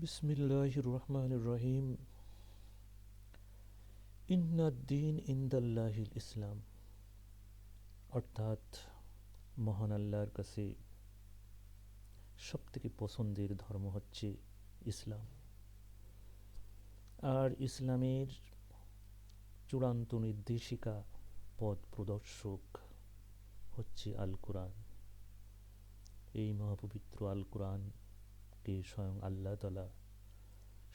বিসমিল্লাহির রহমানির রহিম। ইন্নাদ্দীন ইনদাল্লাহিল ইসলাম, অর্থাৎ মহান আল্লাহর কাছে সবথেকে পছন্দের ধর্ম হচ্ছে ইসলাম। আর ইসলামের চূড়ান্ত নির্দেশিকা, পথ প্রদর্শক হচ্ছে আল কোরআন। এই মহাপবিত্র আল কোরআনকে স্বয়ং আল্লাহ তাআলা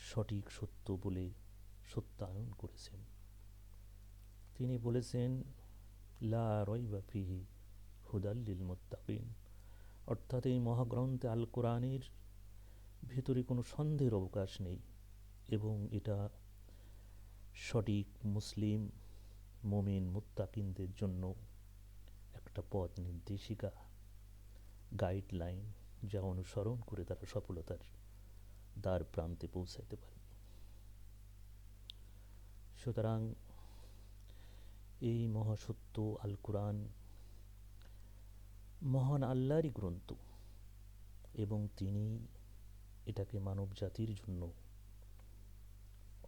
সঠিক সত্য বলে সত্যায়ন করেছেন। তিনি বলেছেন, লা রাইবা ফিহি হুদাল লিল মুত্তাকিন, অর্থাৎ এই মহাগ্রন্থে আল কোরআনের ভেতরে কোনো সন্দেহের অবকাশ নেই এবং এটা সঠিক মুসলিম মুমিন মুত্তাকিনদের জন্য একটা পথ নির্দেশিকা, গাইডলাইন, যা অনুসরণ করে তারা সফলতার দ্বার প্রান্তে পৌঁছাতে পারবে। সুতরাং এই মহাসত্য আল কোরআন মহান আল্লাহরই গ্রন্থ এবং তিনি এটাকে মানব জাতির জন্য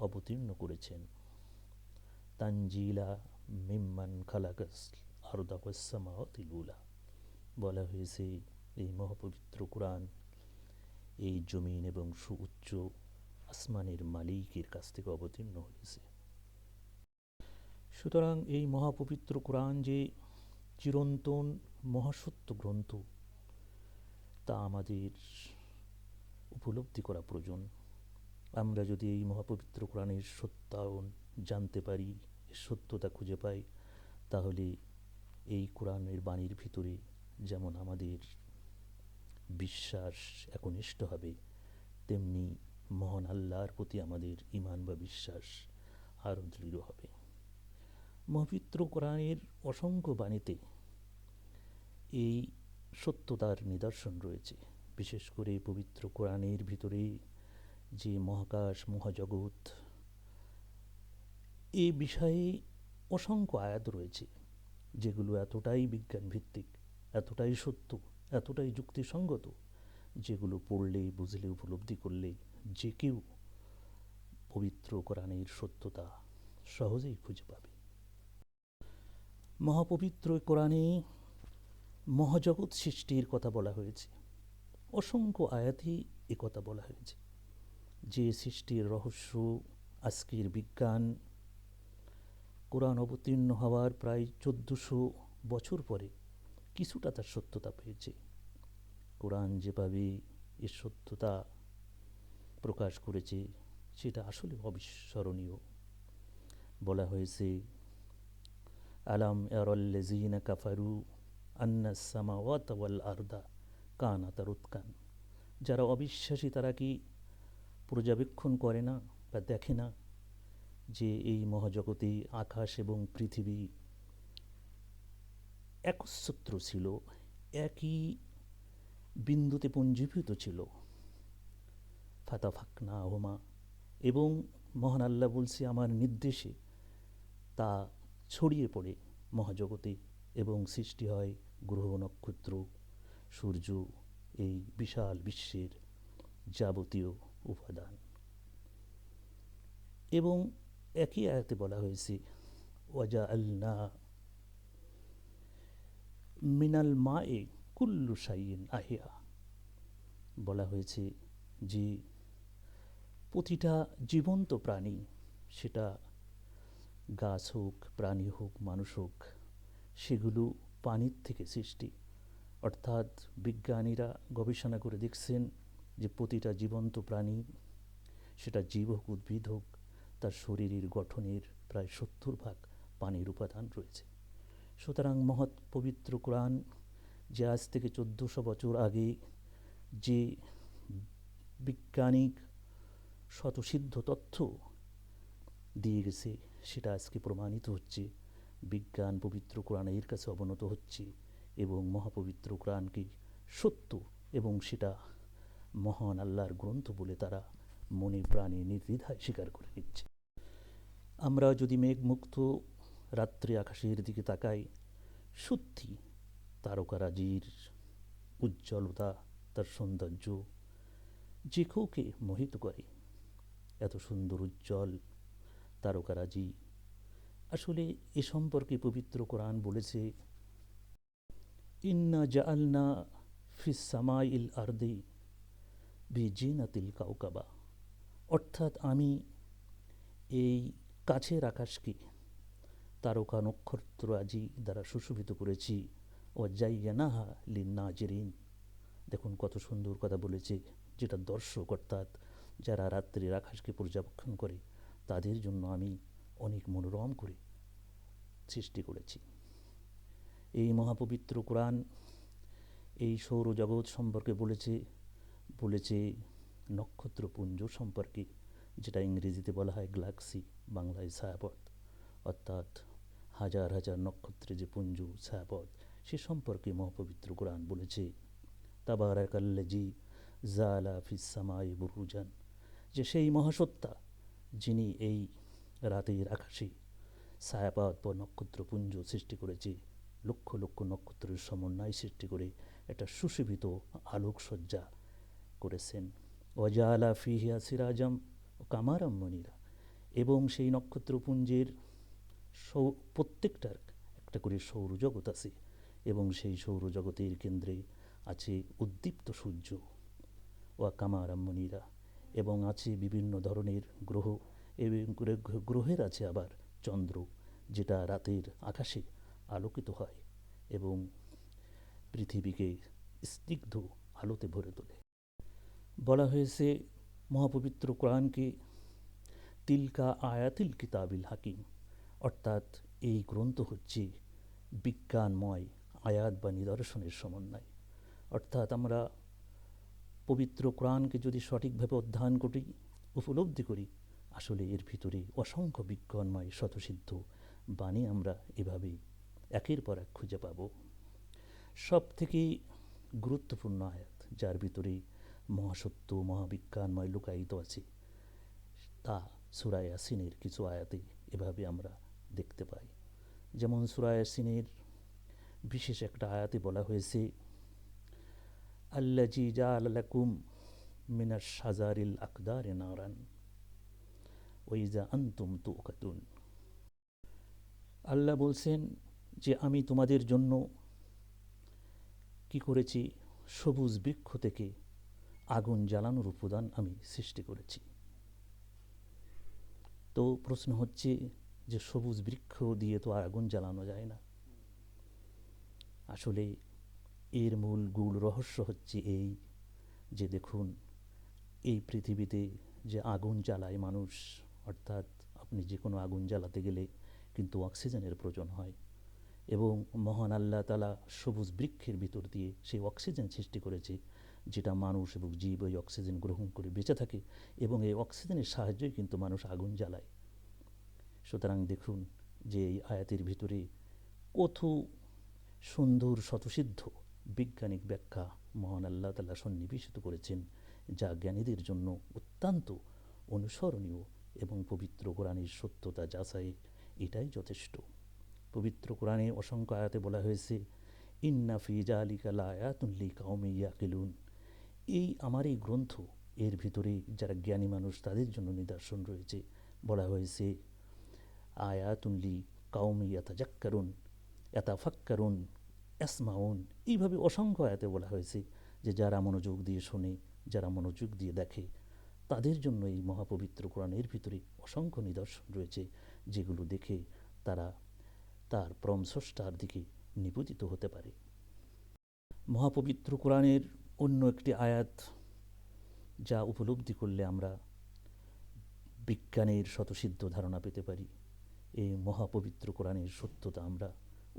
অবতীর্ণ করেছেন। তানজিলা মিম্মান খালাকাস আরদা ওয়াস সামাওয়াতিল উলা, বলা হয়েছে এই মহাপবিত্র কোরআন এই জমিন এবং সুউচ্চ আসমানের মালিকের কাছ থেকে অবতীর্ণ হয়েছে। সুতরাং এই মহাপবিত্র কোরআন যে চিরন্তন মহাসত্য গ্রন্থ, তা আমাদের উপলব্ধি করা প্রয়োজন। আমরা যদি এই মহাপবিত্র কোরআনের সত্যায়ন জানতে পারি, এর সত্যতা খুঁজে পাই, তাহলে এই কোরআনের বাণীর ভিতরে যেমন আমাদের বিশ্বাস একনিষ্ঠ হবে, তেমনি মহান আল্লাহর প্রতি আমাদের ঈমান বা বিশ্বাস আরও দৃঢ় হবে। মহাপবিত্র কোরআনের অসংখ্য বাণীতে এই সত্যতার নিদর্শন রয়েছে। বিশেষ করে পবিত্র কোরআনের ভিতরে যে মহাকাশ মহাজগৎ, এই বিষয়ে অসংখ্য আয়াত রয়েছে যেগুলো এতটাই বিজ্ঞান ভিত্তিক, এতটাই সত্য, এতটাই যুক্তিসঙ্গত, যেগুলো পড়লে, বুঝলে, উপলব্ধি করলে যে কেউ পবিত্র কোরআনের সত্যতা সহজেই খুঁজে পাবে। মহাপবিত্র কোরআনে মহাজগৎ সৃষ্টির কথা বলা হয়েছে। অসংখ্য আয়াতেই এ কথা বলা হয়েছে যে সৃষ্টির রহস্য আজকের বিজ্ঞান কোরআন অবতীর্ণ হওয়ার প্রায় 1400 বছর পরে কিছুটা তার সত্যতা পেয়েছে। কোরআন যেভাবে এর সত্যতা প্রকাশ করেছে সেটা আসলে অবিস্মরণীয়। বলা হয়েছে, আলাম ইয়ারাল্লাযীনা কাফারু আন্নাস সামাওয়াতা ওয়াল আরদা কানাতা রুতকান, যারা অবিশ্বাসী তারা কি পর্যবেক্ষণ করে না বা দেখে না যে এই মহাজগতে আকাশ এবং পৃথিবী একচ্ছত্র ছিল, একই বিন্দুতে পুঞ্জীভূত ছিল। ফাতাফাকনা হোমা, এবং মহান আল্লাহ বলছে আমার নির্দেশে তা ছড়িয়ে পড়ে মহাজগতে এবং সৃষ্টি হয় গ্রহ নক্ষত্র সূর্য, এই বিশাল বিশ্বের যাবতীয় উপাদান। এবং একই আয়াতে বলা হয়েছে, ওয়াজআলনা মিনাল মায়ে কুল্লু শাইইন আহিয়া, বলা হয়েছে যে প্রতিটা জীবন্ত প্রাণী, সেটা গাছ হোক, প্রাণী হোক, মানুষ হোক, সেগুলো পানির থেকে সৃষ্টি। অর্থাৎ বিজ্ঞানীরা গবেষণা করে দেখছেন যে প্রতিটা জীবন্ত প্রাণী, সেটা জীব হোক, উদ্ভিদ হোক, তার শরীরের গঠনের প্রায় 70% পানির উপাদান রয়েছে। সুতরাং মহৎ পবিত্র কোরআন যে আজ থেকে 1400 বছর আগে যে বিজ্ঞানিক স্বতঃসিদ্ধ তথ্য দিয়ে গেছে, সেটা আজকে প্রমাণিত হচ্ছে। বিজ্ঞান পবিত্র কোরআনের কাছে অবনত হচ্ছে এবং মহাপবিত্র কোরআনকে সত্য এবং সেটা মহান আল্লাহর গ্রন্থ বলে তারা মনে প্রাণে নির্দ্বিধায় স্বীকার করে নিচ্ছে। আমরা যদি মেঘমুক্ত রাত্রে আকাশের দিকে তাকাই, সত্যি তারকারাজির উজ্জ্বলতা, তার সৌন্দর্য যে কেউকে মোহিত করে। এত সুন্দর উজ্জ্বল তারকারাজি। আসলে এ সম্পর্কে পবিত্র কোরআন বলেছে, ইন্না জাআলনা ফিস সামাইল আরদি বিজিনাতিল কাউকাবা। অর্থাৎ আমি এই কাছের আকাশকে তারকা নক্ষত্রাজি দ্বারা সুশোভিত করেছি। ও জাইয়ানাহা লিন্নাজিরিন। দেখুন কত সুন্দর কথা বলেছে, যেটা দর্শক অর্থাৎ যারা রাত্রির আকাশকে পর্যবেক্ষণ করে তাদের জন্য আমি অনেক মনোরম করে সৃষ্টি করেছি। এই মহাপবিত্র কোরআন এই সৌরজগৎ সম্পর্কে বলেছে নক্ষত্রপুঞ্জ সম্পর্কে, যেটা ইংরেজিতে বলা হয় গ্যালাক্সি, বাংলায় ছায়াপথ, অর্থাৎ হাজার হাজার নক্ষত্রের যে পুঞ্জ ছায়াপথ, সে সম্পর্কে মহাপবিত্র কোরআন বলেছে তাবারাকাল্লাযী জাআলা ফিস সামাই বুরুজান, যে সেই মহাসত্তা যিনি এই রাতের আকাশে ছায়াপথ বা নক্ষত্রপুঞ্জ সৃষ্টি করেছে, লক্ষ লক্ষ নক্ষত্রের সমন্বয় সৃষ্টি করে একটা সুশোভিত আলোকসজ্জা করেছেন। ওয়াজাআলা ফিহা সিরাজাম ও কামারাম মনিরা। এবং সেই নক্ষত্রপুঞ্জের প্রত্যেকটার একটা করে সৌরজগৎ আছে, এবং সেই সৌরজগতের কেন্দ্রে আছে উদ্দীপ্ত সূর্য ও কামারাম মনিরা, এবং আছে বিভিন্ন ধরনের গ্রহ, এবং গ্রহের আছে আবার চন্দ্র, যেটা রাতের আকাশে আলোকিত হয় এবং পৃথিবীকে স্নিগ্ধ আলোতে ভরে তোলে। বলা হয়েছে মহাপবিত্র কোরআনকে তিলকা আয়াতিল কিতাবিল হাকিম, অর্থাৎ এই গ্রন্থ হচ্ছে বিজ্ঞানময় আয়াত বা নিদর্শনের সমন্বয়। অর্থাৎ আমরা পবিত্র কোরআনকে যদি সঠিকভাবে অধ্যয়ন করি, উপলব্ধি করি, আসলে এর ভিতরে অসংখ্য বিজ্ঞানময় স্বতঃসিদ্ধ বাণী আমরা এভাবে একের পর এক খুঁজে পাব। সব থেকে গুরুত্বপূর্ণ আয়াত যার ভিতরে মহাসত্য মহাবিজ্ঞানময় লুকায়িত আছে, তা সূরা ইয়াসিনের কিছু আয়াতে এভাবে আমরা দেখতে পাই। যেমন সূরা ইয়াসিনের বিশেষ একটা আয়াতে বলা হয়েছে, আল্লাযী জাআলা লাকুম মিনাশ শাজারিল আকদারি নারান ওয়া ইযা আনতুম তুকাতুন। আল্লাহ বলছেন যে আমি তোমাদের জন্য কি করেছি, সবুজ বৃক্ষ থেকে আগুন জ্বালানোর উপাদান আমি সৃষ্টি করেছি। তো প্রশ্ন হচ্ছে যে সবুজ বৃক্ষ দিয়ে তো আর আগুন জ্বালানো যায় না। আসলে এর মূল গূঢ় রহস্য হচ্ছে এই, যে দেখুন এই পৃথিবীতে যে আগুন জ্বালায় মানুষ, অর্থাৎ আপনি যে কোনো আগুন জ্বালাতে গেলে কিন্তু অক্সিজেনের প্রয়োজন হয়, এবং মহান আল্লাহ তাআলা সবুজ বৃক্ষের ভিতর দিয়ে সেই অক্সিজেন সৃষ্টি করেছে, যেটা মানুষ এবং জীব ওই অক্সিজেন গ্রহণ করে বেঁচে থাকে, এবং এই অক্সিজেনের সাহায্যেই কিন্তু মানুষ আগুন জ্বালায়। সুতরাং দেখুন যে এই আয়াতের ভিতরে কত সুন্দর স্বতঃসিদ্ধ বৈজ্ঞানিক ব্যাখ্যা মহান আল্লাহ তাআলা সন্নিবেশিত করেছেন, যা জ্ঞানীদের জন্য অত্যন্ত অনুসরণীয়, এবং পবিত্র কোরআনের সত্যতা যাচাই এটাই যথেষ্ট। পবিত্র কোরআনে অসংখ্য আয়াতে বলা হয়েছে, ইন্না ফি যালিকা লাআয়াতুন লিকাওমিন ইয়াকিলুন। এই আমার এই গ্রন্থ, এর ভিতরে যারা জ্ঞানী মানুষ তাদের জন্য নিদর্শন রয়েছে। বলা হয়েছে আয়াতুন লিকাওমিন ইয়াতাযাক্কারুন ইয়াতাফাক্কারুন ইয়াসমাউন। এইভাবে অসংখ্য আয়াতে বলা হয়েছে যে যারা মনোযোগ দিয়ে শোনে, যারা মনোযোগ দিয়ে দেখে, তাদের জন্য এই মহাপবিত্র কোরআনের ভিতরে অসংখ্য নিদর্শন রয়েছে, যেগুলো দেখে তারা তার পরম স্রষ্টার দিকে নিবেদিত হতে পারে। মহাপবিত্র কোরআনের অন্য একটি আয়াত যা উপলব্ধি করলে আমরা বিজ্ঞানের স্বতঃসিদ্ধ ধারণা পেতে পারি, এই মহাপবিত্র কোরআনের সত্যতা আমরা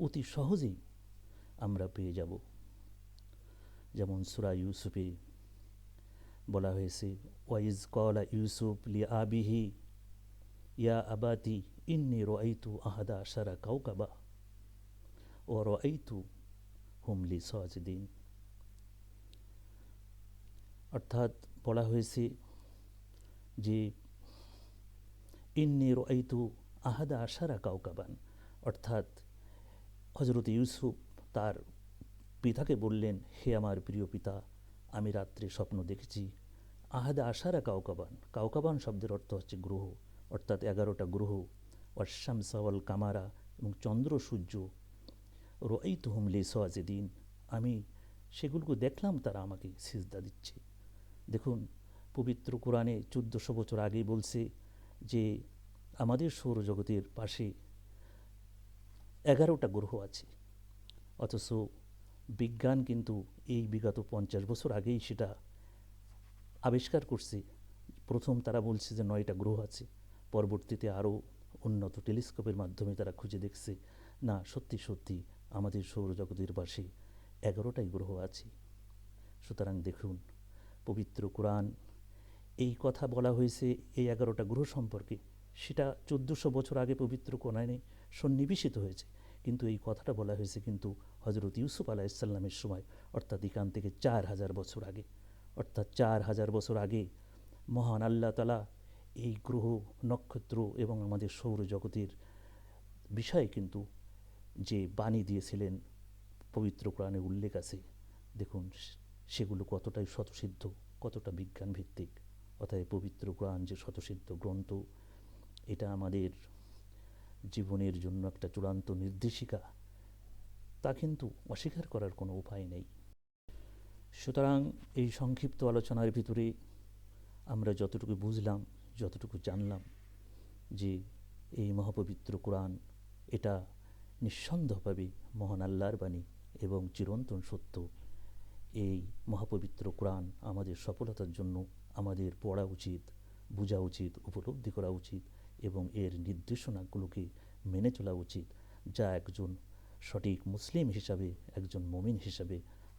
অতি সহজেই আমরা পেয়ে যাব। যেমন সূরা ইউসুফে বলা হয়েছে, ওয়াইজ ক্বালা ইউসুফ লিআবিহি ইয়া আবাতি ইন্নী রাআইতু আহাদা আশারা কাওকাবা ওয়া রাআইতু হুম লি সাজিদিন। অর্থাৎ বলা হয়েছে যে ইন্নী রাআইতু আহাদা আশারা কাওকাবান, অর্থাৎ হযরত ইউসুফ তার পিতাকে বললেন, হে আমার প্রিয় পিতা, আমি রাত্রে স্বপ্ন দেখেছি আহাদা আশারা কাউকাবান, কাউকাবান শব্দের অর্থ হচ্ছে গ্রহ, অর্থাৎ 11টা গ্রহ, ওয়াশ-শামসা ওয়াল কামারা, এবং চন্দ্র সূর্য, রাআইতুহুম লি সাজিদিন, আমি সেগুলোকে দেখলাম তারা আমাকে সিজদা দিচ্ছে। দেখুন, পবিত্র কোরআনে 1400 বছর আগেই বলছে যে আমাদের সৌরজগতের পাশে 11টা গ্রহ আছে, অথচ বিজ্ঞান কিন্তু এই বিগত 50 বছর আগেই সেটা আবিষ্কার করছে। প্রথম তারা বলছে যে 9টা গ্রহ আছে, পরবর্তীতে আরও উন্নত টেলিস্কোপের মাধ্যমে তারা খুঁজে দেখছে না, সত্যি সত্যি আমাদের সৌরজগতের পাশে 11টাই গ্রহ আছে। সুতরাং দেখুন, পবিত্র কোরআন এই কথা বলা হয়েছে এই 11টা গ্রহ সম্পর্কে, সেটা 1400 বছর আগে পবিত্র কোরআনে সন্নিবেশিত হয়েছে, কিন্তু এই কথাটা বলা হয়েছে কিন্তু হজরত ইউসুফ আলাইসাল্লামের সময়, অর্থাৎ এখান থেকে 4000 বছর আগে। অর্থাৎ 4000 বছর আগে মহান আল্লাহ তাআলা এই গ্রহ, নক্ষত্র এবং আমাদের সৌরজগতের বিষয়ে কিন্তু যে বাণী দিয়েছিলেন পবিত্র কোরআনে উল্লেখ আছে। দেখুন সেগুলো কতটাই স্বতঃসিদ্ধ, কতটা বিজ্ঞান ভিত্তিক। অতএব পবিত্র কোরআন যে স্বতঃসিদ্ধ গ্রন্থ, এটা আমাদের জীবনের জন্য একটা চূড়ান্ত নির্দেশিকা, তা কিন্তু অস্বীকার করার কোনো উপায় নেই। সুতরাং এই সংক্ষিপ্ত আলোচনার ভিতরে আমরা যতটুকু বুঝলাম, যতটুকু জানলাম যে এই মহাপবিত্র কোরআন এটা নিঃসন্দেহভাবে মহান আল্লাহর বাণী এবং চিরন্তন সত্য। এই মহাপবিত্র কোরআন আমাদের সফলতার জন্য আমাদের পড়া উচিত, বোঝা উচিত, উপলব্ধি করা উচিত এবং এর নির্দেশনাগুলোকে মেনে চলা উচিত, যা একজন সঠিক মুসলিম হিসাবে, একজন মুমিন হিসাবে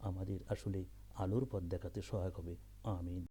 আমাদের আসলে আলোর পথ দেখাতে সহায়ক হবে। আমিন।